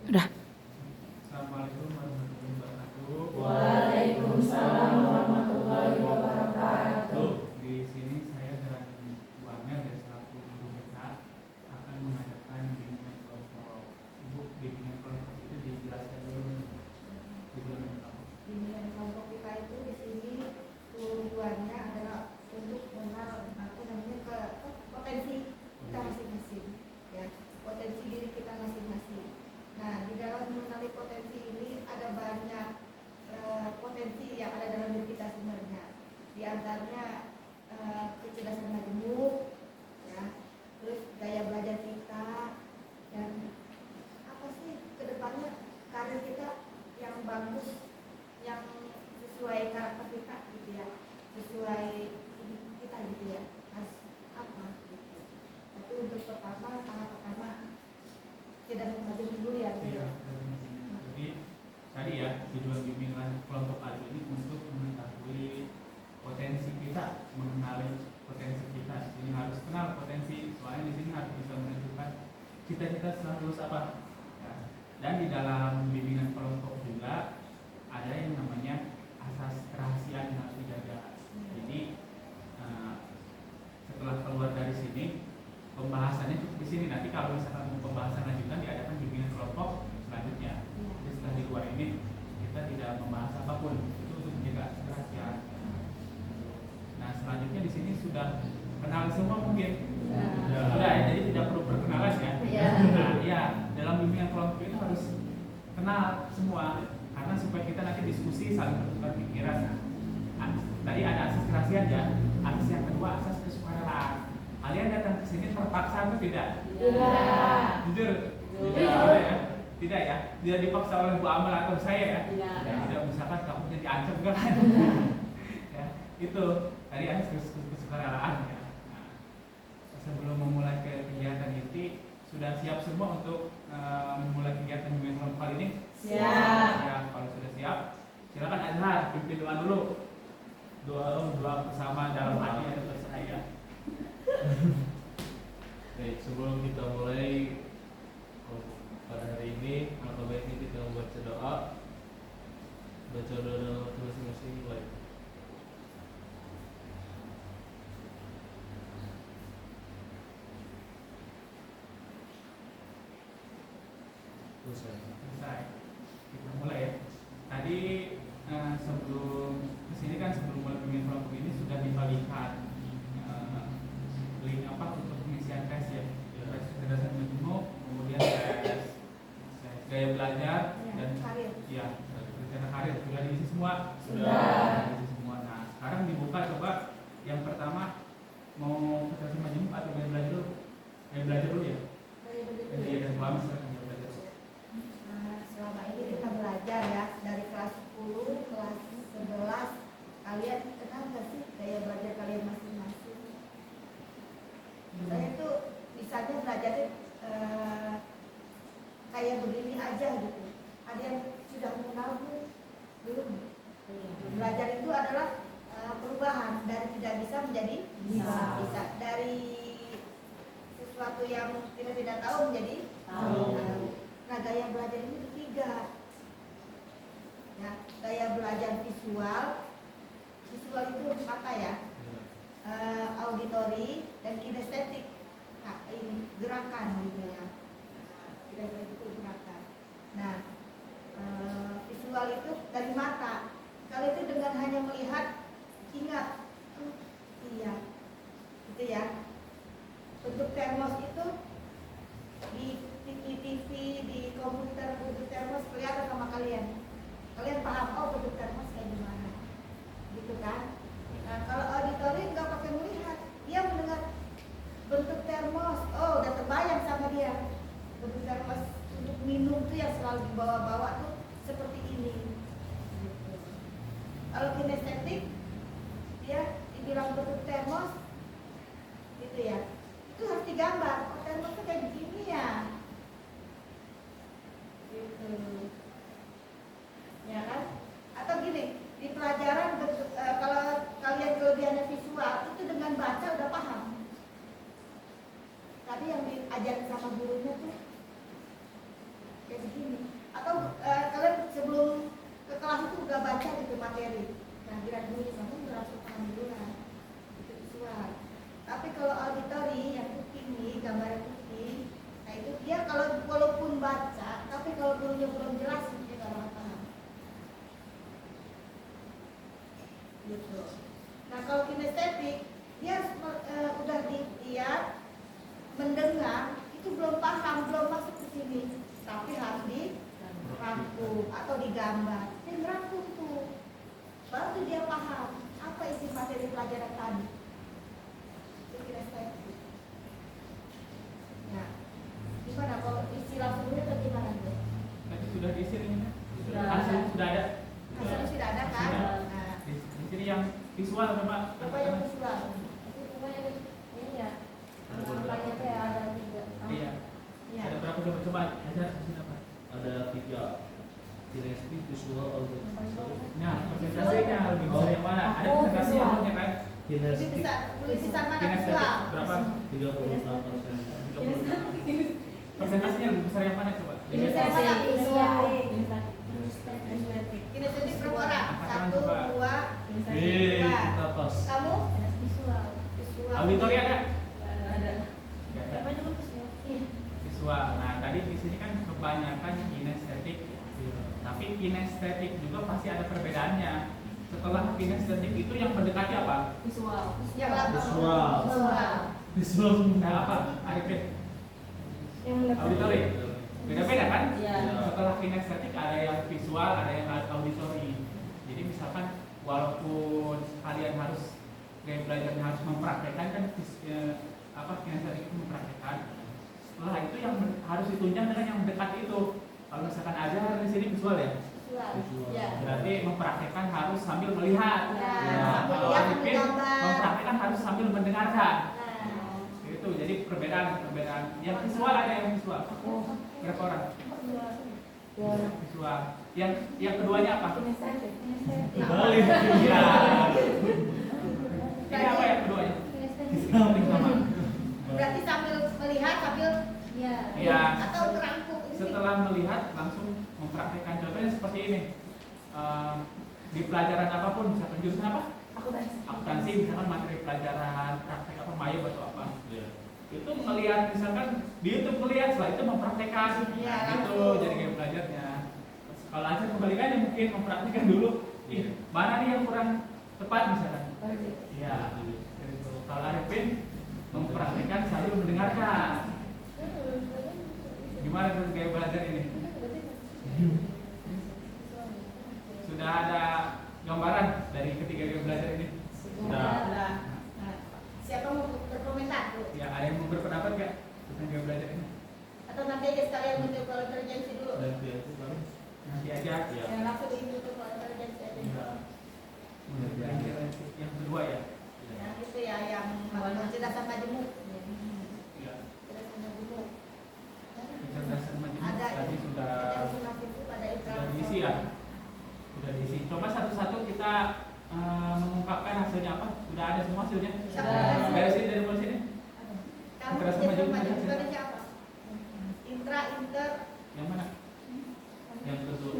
Udah. Assalamualaikum warahmatullahi wabarakatuh. Waalaikumsalam warahmatullahi wabarakatuh. Di sini saya dan Bu Amel dari selaku guru BK akan mengadakan bimbingan kelompok. Ibu, bimbingan kelompok itu dijelaskan dulu. Bimbingan kelompok kita itu di sini tujuannya adalah untuk mengenal potensi kita masing-masing, ya, potensi diri kita masing-masing. Nah, di dalam mengenali potensi ini ada banyak potensi yang ada dalam diri kita sebenarnya. Di antaranya kecerdasan majemuk, ya, terus gaya belajar kita, dan apa sih kedepannya karir kita yang bagus, yang sesuai karakter kita gitu ya, sesuai kita gitu ya, harus apa gitu. Tapi untuk tahap pertama kecerdasan majemuk dulu ya. Iya. Jadi tadi ya tujuan bimbingan kelompok kali ini untuk mengetahui potensi kita, mengenali potensi kita. Ini harus kenal potensi, soalnya di sini harus bisa menentukan cita-cita setelah lulus apa. Ya. Dan di dalam bimbingan kelompok juga ada yang namanya asas kerahasiaan yang harus dijaga. Jadi setelah keluar dari sini pembahasannya cukup di sini. Nanti kalau misalkan mau pembahasan lanjutan diadakan bimbingan kelompok selanjutnya. Jadi setelah di luar ini kita tidak membahas apapun, itu untuk menjaga kerahasiaan. Nah, selanjutnya di sini sudah kenal semua mungkin. Sudah ya, jadi tidak perlu perkenalan ya. Nah, ya, dalam bimbingan kelompok itu harus kenal semua karena supaya kita nanti diskusi saling bertukar pikiran. Tadi ada asas kerahasiaan ya. Asas yang kedua asas kesukaraan. Kalian datang ke sini terpaksa atau tidak? Tidak. Jujur? Tidak ya? Tidak ya? Tidak dipaksa oleh Bu Amal atau saya ya? Tidak, misalkan kamu jadi ancam kan? Ya, itu tadi asas kesukaraan ya. Nah, sebelum memulai kegiatan inti, sudah siap semua untuk memulai kegiatan bimbingan kelompok kali ini? Siap. Ya, kalau sudah siap, silakan Azhar pimpin doa dulu. Doa bersama dalam hati atau terserah ya. Baik, sebelum kita mulai pada hari ini, maka baiknya kita membaca doa. Baca doa dalam waktu masing-masing. Baik. Selesai. Kita mulai ya. Tadi sebelum kesini kan sebelum mulai bimbingan kelompok ini sudah dibagikan link apa untuk pengisian tes ya. Tes kecerdasan majemuk, kemudian tes gaya belajar dan karir. ya rencana karir sudah diisi semua. Sudah. Diisi semua. Nah, sekarang dibuka coba yang pertama mau kecerdasan majemuk atau gaya belajar dulu? Gaya belajar dulu ya. Iya, dan selama misalkan gaya belajar. Selama ini kita belajar ya dari kelas 10, kelas 11. Kalian kenal nggak sih gaya belajar kalian masing-masing? Saya tuh misalnya belajarnya kayak begini aja gitu. Ada yang sudah mengenal belum? Belajar itu adalah perubahan dari tidak bisa menjadi bisa. Dari sesuatu yang kita tidak tahu menjadi tahu. Nah, gaya belajar ini ketiga. Ya, gaya belajar visual. Visual itu mata ya. Auditori dan kinestetik. Nah, ini gerakan gitu ya. Kinestetik itu gerakan. Nah, visual itu dari mata. Kalau itu dengan hanya melihat, ingat, iya, gitu ya. Bentuk termos itu di TV, di komputer, bentuk termos kelihatan sama kalian. Kalian paham, oh bentuk termos kayak gimana, gitu kan? Nah, kalau auditori nggak pakai melihat, dia mendengar bentuk termos, oh udah terbayang sama dia. Bentuk termos untuk minum tuh yang selalu dibawa-bawa tuh seperti ini. Gitu. Kalau kinestetik, dia dibilang bentuk termos, gitu ya. Itu harus digambar, oh termosnya kayak begini ya. Gitu. Ya kan? Atau gini, di pelajaran kalau kalian kelebihannya visual itu dengan baca udah paham. Tadi yang diajarin sama gurunya tuh kayak begini. kinestetik dia harus udah dilihat, mendengar, itu belum paham, belum masuk ke sini, tapi harus dirangkum atau digambar, dan rangkum tuh, baru tuh dia paham apa isi materi pelajaran tadi. Itu kinestetik. Nah, gimana kalau isi langsung dulu atau gimana tuh? Tadi sudah diisi ini. Sudah. Hasil sudah ada. Hasilnya sudah ada kan? Sudah. Nah, Di sini yang visual Pak. apa yang visual? Iya. Angkanya teh ada 3. Iya. Iya. Ada berapa coba ajar di sini apa? Ada 3 kinestik, visual, auditory. Nah, presentasinya lebih besar yang mana? Ada presentasi yang punya kan? Lebih Kinestik besar, lebih besar mana Kinestetik visual? berapa? 36%. 36. Presentasinya lebih besar yang mana coba? Kinestetik berapa orang? Angkatan 1, coba. 2, Wih, 3. kita pas. Kamu? Visual. Visual. Auditori ada? Ada. Nggak ada. Apa juga visual? Iya. Visual. Nah, tadi di sini kan kebanyakan kinestetik. Tapi kinestetik juga pasti ada perbedaannya. Setelah kinestetik itu yang mendekati apa? Visual. Yang langsung. Visual. Visual. Visual. Nah, apa? Arifin? Yang Auditori. Beda-beda kan? Iya. Setelah kinestetik ada yang visual, ada yang auditori. Jadi misalkan walaupun kalian harus gaya belajarnya harus mempraktekkan kan kinestetik itu mempraktekkan. Setelah itu yang harus ditunjang dengan yang mendekat itu. Kalau misalkan ajar di sini visual ya, Visual. Visual. Ya. berarti mempraktekkan harus sambil melihat. Ya, Nah, sambil kalau lihat, Arifin sambil gambar. mempraktekkan harus sambil mendengarkan. Nah, Itu jadi perbedaan. Yang visual ada yang visual. Berapa orang? Visual. Yang keduanya apa? Kinestetik. Balik. Iya. Ini apa yang keduanya? Sama. berarti sambil melihat, sambil Iya. Iya. atau merangkum. Setelah melihat langsung mempraktekkan. Contohnya seperti ini. Di pelajaran apapun, misalkan jurusan apa? Akuntansi, misalkan materi pelajaran praktek apa mayo atau apa. Iya. Itu melihat misalkan di YouTube melihat, setelah itu mempraktekkan. Iya, Gitu langsung. jadi kayak belajarnya. Kalau aja kebalikannya mungkin mempraktekkan dulu. Iya. Mana nih yang kurang tepat misalkan? Iya. Kalau Arifin mempraktekkan sambil mendengarkan. Gimana tuh kayak belajar ini? Sudah ada gambaran dari ketiga gaya belajar ini? Sudah. Nah, siapa mau berkomentar tuh? Ya, ada yang mau berpendapat nggak tentang gaya belajar ini? Atau nanti aja sekalian mencoba intelijensi dulu? Dan biasa baru. Nanti aja. Iya. Yang langsung itu tuh kalau intelijensi aja. Iya. Yang kedua ya. Yang itu ya, yang kecerdasan majemuk. Iya. Kecerdasan majemuk. Kecerdasan majemuk Ada tadi sudah ada diisi ya. Sudah diisi. Coba satu-satu kita mengungkapkan hasilnya apa? Sudah ada semua hasilnya? Sudah. Dari sini, dari mulai sini? Kamu Kecerdasan kecerdasan majemuk majemuk ada itu apa? Intra, inter, Yang mana? Yang kedua.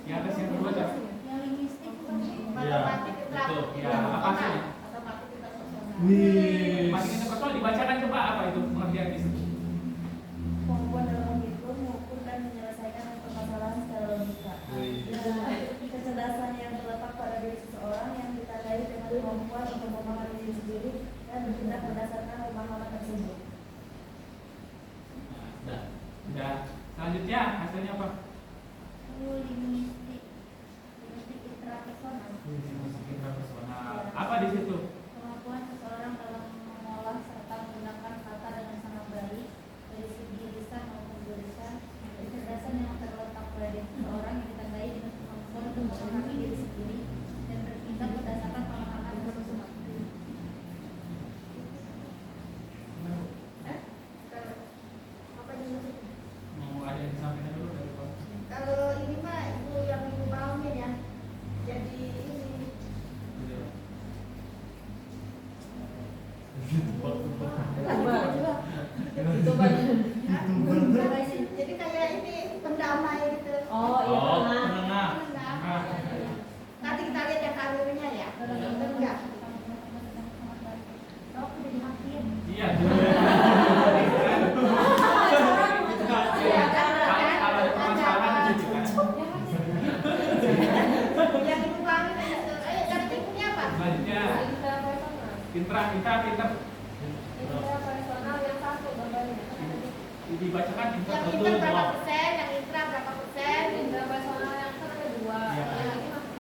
Yang atas yang kedua kan? Yang linguistik bukan sih? matematik, betul. Ya, apa hasilnya? matematik internasional. Wih. Masih kita personal dibacakan coba apa itu pengertian di sini? Kemampuan dalam menghitung, mengukur, dan menyelesaikan permasalahan secara logika. Wih. Kecerdasan yang terletak pada diri seseorang yang ditandai dengan kemampuan untuk memahami diri sendiri dan bertindak berdasarkan pemahaman tersebut. Nah, udah. Selanjutnya hasilnya apa? Linguistik intrapersonal. Personal. Apa di situ? Kemampuan seseorang dalam mengolah serta menggunakan kata dengan sangat baik dari segi lisan maupun tulisan. Kecerdasan yang terletak pada diri seseorang yang ditandai dengan kemampuan untuk memahami diri sendiri dan bertindak berdasarkan pemahaman tersebut. Apa jenis? Mau ada yang disampaikan dulu dari Pak? Kalau ini mah ibu yang ibu bangunin ya. Jadi ini jadi kayak ini pendamai gitu. Oh iya. Oh, pernah. penengah. Nah, Nanti kita lihat yang karirnya ya. Enggak. Oh, udah dihakim. iya. Iya, kan? Kalau ada permasalahan di situ kan. Yang ibu bangunin itu. Ayo, cari ibunya apa? Selanjutnya Intra. Intra personal yang satu gambarnya. Dibacakan Yang intra. inter berapa persen?